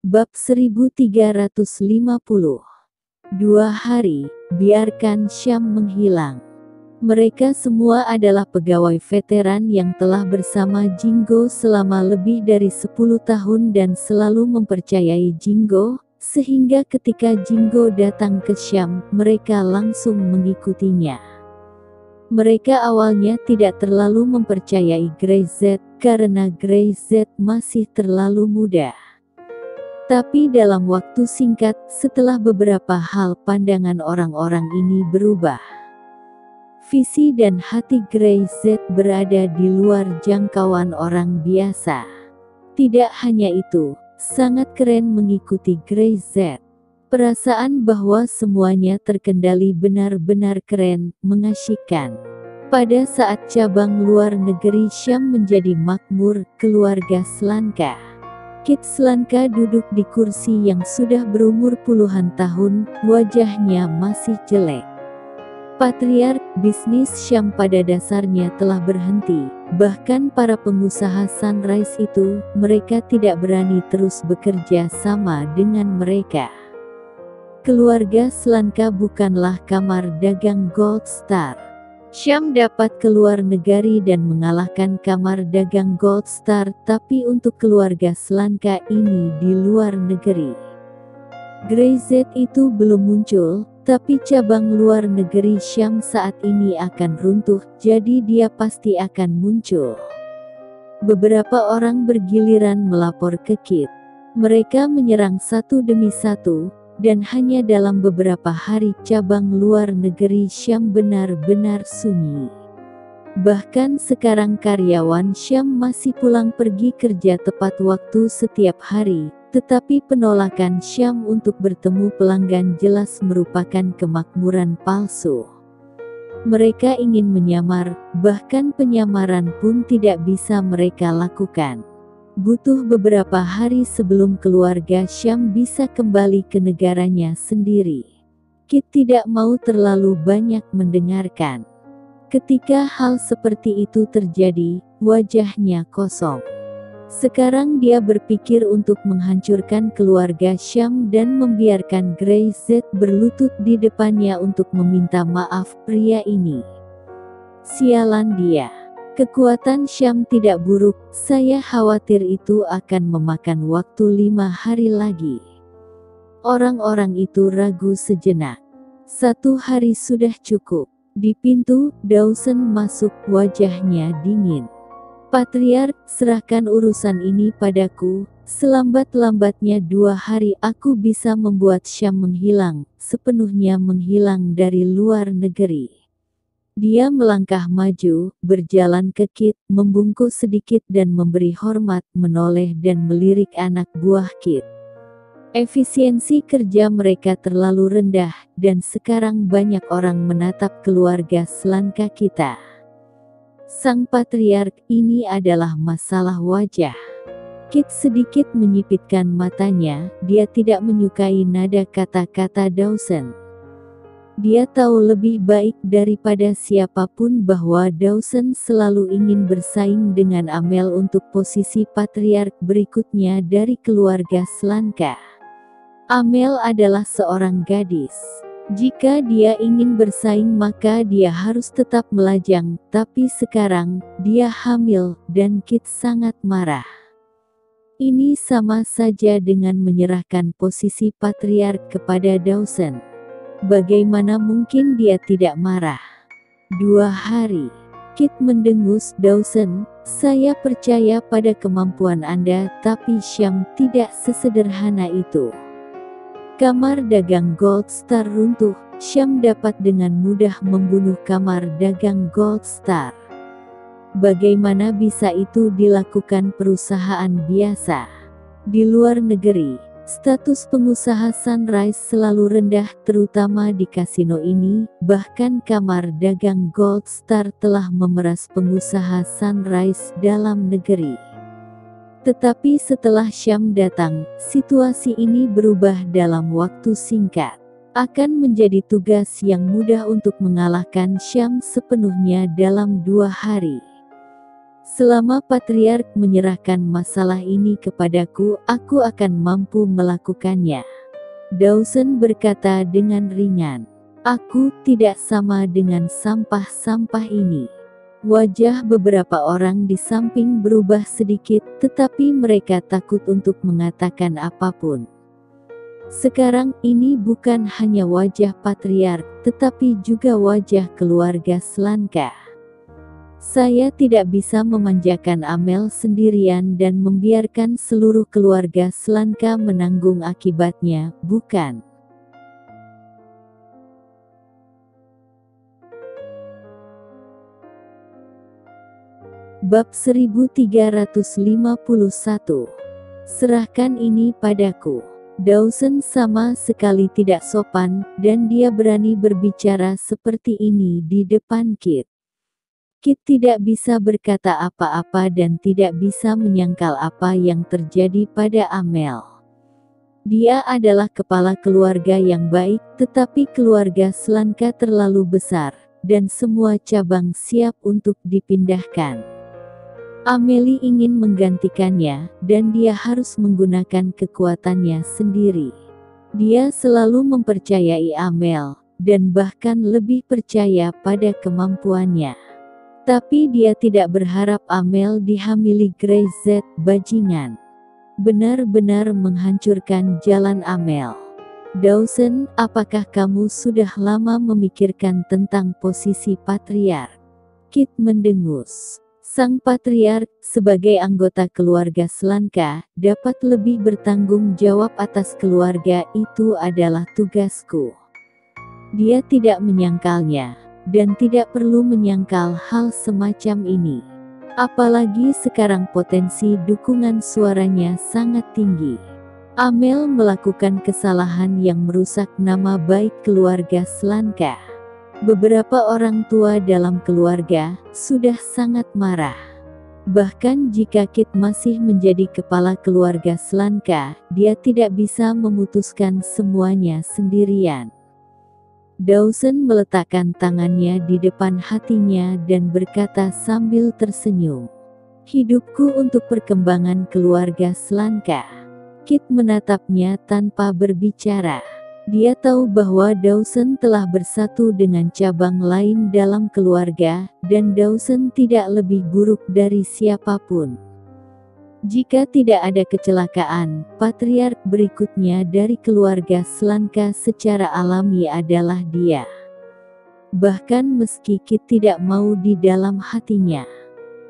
Bab 1350. 2 hari, biarkan Syam menghilang. Mereka semua adalah pegawai veteran yang telah bersama Jingo selama lebih dari 10 tahun dan selalu mempercayai Jingo, sehingga ketika Jingo datang ke Syam, mereka langsung mengikutinya. Mereka awalnya tidak terlalu mempercayai Greyset, karena Greyset masih terlalu muda. Tapi dalam waktu singkat, setelah beberapa hal pandangan orang-orang ini berubah. Visi dan hati Greyset berada di luar jangkauan orang biasa. Tidak hanya itu, sangat keren mengikuti Greyset. Perasaan bahwa semuanya terkendali benar-benar keren, mengasyikkan. Pada saat cabang luar negeri Syam menjadi makmur, keluarga Slanka. Kit Slanka duduk di kursi yang sudah berumur puluhan tahun, wajahnya masih jelek. Patriark bisnis Syam pada dasarnya telah berhenti, bahkan para pengusaha Sunrise itu, mereka tidak berani terus bekerja sama dengan mereka. Keluarga Slanka bukanlah kamar dagang Gold Star. Syam dapat keluar negeri dan mengalahkan kamar dagang Gold Star, tapi untuk keluarga Slanka ini di luar negeri. Greyset itu belum muncul, tapi cabang luar negeri Syam saat ini akan runtuh, jadi dia pasti akan muncul. Beberapa orang bergiliran melapor ke Kit. Mereka menyerang satu demi satu, dan hanya dalam beberapa hari cabang luar negeri Syam benar-benar sunyi. Bahkan sekarang karyawan Syam masih pulang pergi kerja tepat waktu setiap hari, tetapi penolakan Syam untuk bertemu pelanggan jelas merupakan kemakmuran palsu. Mereka ingin menyamar, bahkan penyamaran pun tidak bisa mereka lakukan. Butuh beberapa hari sebelum keluarga Syam bisa kembali ke negaranya sendiri. Kit tidak mau terlalu banyak mendengarkan. Ketika hal seperti itu terjadi, wajahnya kosong. Sekarang dia berpikir untuk menghancurkan keluarga Syam dan membiarkan Greyset berlutut di depannya untuk meminta maaf pria ini. Sialan dia. Kekuatan Syam tidak buruk, saya khawatir itu akan memakan waktu 5 hari lagi. Orang-orang itu ragu sejenak. 1 hari sudah cukup. Di pintu, Dawson masuk, wajahnya dingin. Patriark, serahkan urusan ini padaku, selambat-lambatnya 2 hari aku bisa membuat Syam menghilang, sepenuhnya menghilang dari luar negeri. Dia melangkah maju, berjalan ke Kit, membungkuk sedikit dan memberi hormat, menoleh dan melirik anak buah Kit. Efisiensi kerja mereka terlalu rendah, dan sekarang banyak orang menatap keluarga Slanka kita. Sang patriark, ini adalah masalah wajah. Kit sedikit menyipitkan matanya, dia tidak menyukai nada kata-kata Dawson. Dia tahu lebih baik daripada siapapun bahwa Dawson selalu ingin bersaing dengan Amel untuk posisi patriark berikutnya dari keluarga Slanka. Amel adalah seorang gadis. Jika dia ingin bersaing maka dia harus tetap melajang, tapi sekarang, dia hamil, dan Kit sangat marah. Ini sama saja dengan menyerahkan posisi patriark kepada Dawson. Bagaimana mungkin dia tidak marah? 2 hari. Kit mendengus. Dawson, saya percaya pada kemampuan Anda, tapi Syam tidak sesederhana itu. Kamar dagang Gold Star runtuh, Syam dapat dengan mudah membunuh kamar dagang Gold Star. Bagaimana bisa itu dilakukan perusahaan biasa? Di luar negeri, status pengusaha Sunrise selalu rendah, terutama di kasino ini, bahkan kamar dagang Gold Star telah memeras pengusaha Sunrise dalam negeri. Tetapi setelah Syam datang, situasi ini berubah dalam waktu singkat. Akan menjadi tugas yang mudah untuk mengalahkan Syam sepenuhnya dalam 2 hari. Selama patriark menyerahkan masalah ini kepadaku, aku akan mampu melakukannya. Dawson berkata dengan ringan. Aku tidak sama dengan sampah-sampah ini. Wajah beberapa orang di samping berubah sedikit, tetapi mereka takut untuk mengatakan apapun. Sekarang ini bukan hanya wajah patriark, tetapi juga wajah keluarga Slanka. Saya tidak bisa memanjakan Amel sendirian dan membiarkan seluruh keluarga Slanka menanggung akibatnya, bukan? Bab 1351. Serahkan ini padaku. Dawson sama sekali tidak sopan, dan dia berani berbicara seperti ini di depan Kit. Kit tidak bisa berkata apa-apa dan tidak bisa menyangkal apa yang terjadi pada Amel. Dia adalah kepala keluarga yang baik, tetapi keluarga Slanka terlalu besar, dan semua cabang siap untuk dipindahkan. Amelie ingin menggantikannya, dan dia harus menggunakan kekuatannya sendiri. Dia selalu mempercayai Amel, dan bahkan lebih percaya pada kemampuannya. Tapi dia tidak berharap Amel dihamili Greyset, bajingan. Benar-benar menghancurkan jalan Amel. Dawson, apakah kamu sudah lama memikirkan tentang posisi patriark? Kit mendengus. Sang patriark, sebagai anggota keluarga Slanka, dapat lebih bertanggung jawab atas keluarga. Itu adalah tugasku. Dia tidak menyangkalnya, dan tidak perlu menyangkal hal semacam ini. Apalagi sekarang potensi dukungan suaranya sangat tinggi. Amel melakukan kesalahan yang merusak nama baik keluarga Slanka. Beberapa orang tua dalam keluarga sudah sangat marah. Bahkan jika Kit masih menjadi kepala keluarga Slanka, dia tidak bisa memutuskan semuanya sendirian. Dawson meletakkan tangannya di depan hatinya dan berkata sambil tersenyum. Hidupku untuk perkembangan keluarga Slanka. Kit menatapnya tanpa berbicara. Dia tahu bahwa Dawson telah bersatu dengan cabang lain dalam keluarga, dan Dawson tidak lebih buruk dari siapapun. Jika tidak ada kecelakaan, patriark berikutnya dari keluarga Slanka secara alami adalah dia. Bahkan meski Kit tidak mau di dalam hatinya.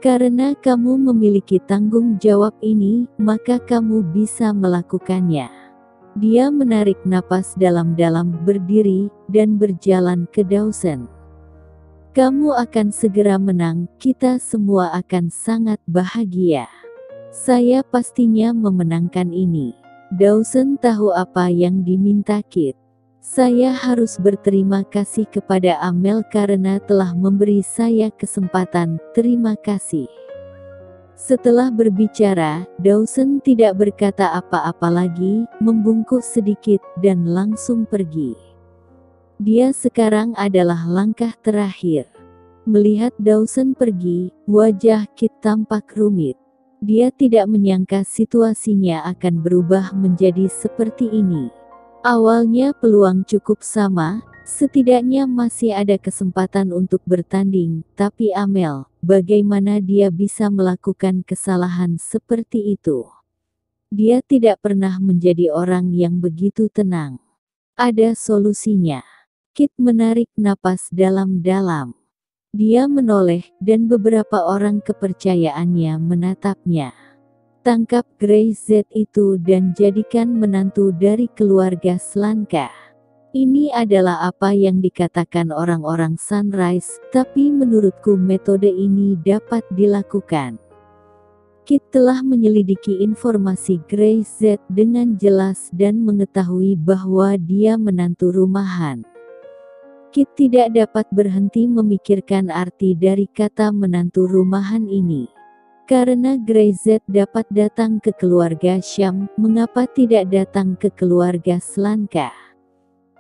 Karena kamu memiliki tanggung jawab ini, maka kamu bisa melakukannya. Dia menarik napas dalam-dalam, berdiri, dan berjalan ke Dawson. Kamu akan segera menang, kita semua akan sangat bahagia. Saya pastinya memenangkan ini. Dawson tahu apa yang diminta Kit. Saya harus berterima kasih kepada Amel karena telah memberi saya kesempatan, terima kasih. Setelah berbicara, Dawson tidak berkata apa-apa lagi, membungkuk sedikit, dan langsung pergi. Dia sekarang adalah langkah terakhir. Melihat Dawson pergi, wajah Kit tampak rumit. Dia tidak menyangka situasinya akan berubah menjadi seperti ini. Awalnya peluang cukup sama, setidaknya masih ada kesempatan untuk bertanding, tapi Amel, bagaimana dia bisa melakukan kesalahan seperti itu? Dia tidak pernah menjadi orang yang begitu tenang. Ada solusinya. Kit menarik napas dalam-dalam. Dia menoleh, dan beberapa orang kepercayaannya menatapnya. Tangkap Greyset itu dan jadikan menantu dari keluarga Slanka. Ini adalah apa yang dikatakan orang-orang Sunrise, tapi menurutku metode ini dapat dilakukan. Kit telah menyelidiki informasi Greyset dengan jelas dan mengetahui bahwa dia menantu rumahan. Kit tidak dapat berhenti memikirkan arti dari kata menantu rumahan ini. Karena Greyset dapat datang ke keluarga Syam, mengapa tidak datang ke keluarga Slanka?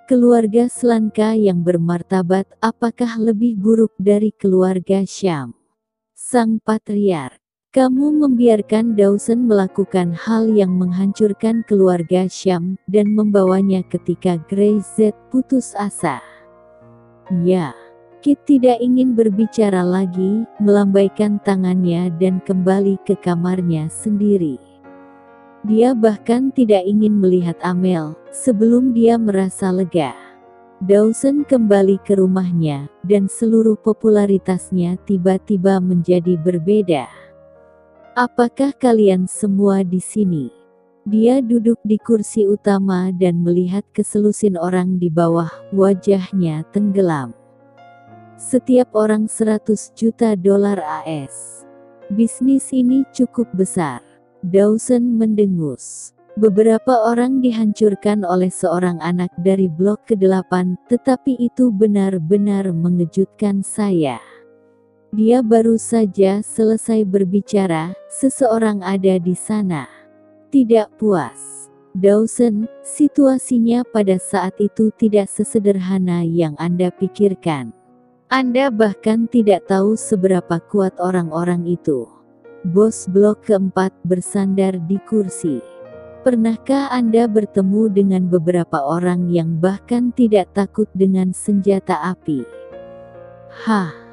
Keluarga Slanka yang bermartabat, apakah lebih buruk dari keluarga Syam? Sang Patriark, kamu membiarkan Dawson melakukan hal yang menghancurkan keluarga Syam dan membawanya ketika Grey-Z putus asa. Ya, Kit tidak ingin berbicara lagi, melambaikan tangannya dan kembali ke kamarnya sendiri. Dia bahkan tidak ingin melihat Amel, sebelum dia merasa lega. Dawson kembali ke rumahnya, dan seluruh popularitasnya tiba-tiba menjadi berbeda. Apakah kalian semua di sini? Dia duduk di kursi utama dan melihat ke selusin orang di bawah, wajahnya tenggelam. Setiap orang 100 juta dolar AS. Bisnis ini cukup besar. Dawson mendengus. Beberapa orang dihancurkan oleh seorang anak dari blok ke-8, tetapi itu benar-benar mengejutkan saya. Dia baru saja selesai berbicara, seseorang ada di sana. Tidak puas. Dawson, situasinya pada saat itu tidak sesederhana yang Anda pikirkan. Anda bahkan tidak tahu seberapa kuat orang-orang itu. Bos blok ke-4 bersandar di kursi. Pernahkah Anda bertemu dengan beberapa orang yang bahkan tidak takut dengan senjata api? Hah?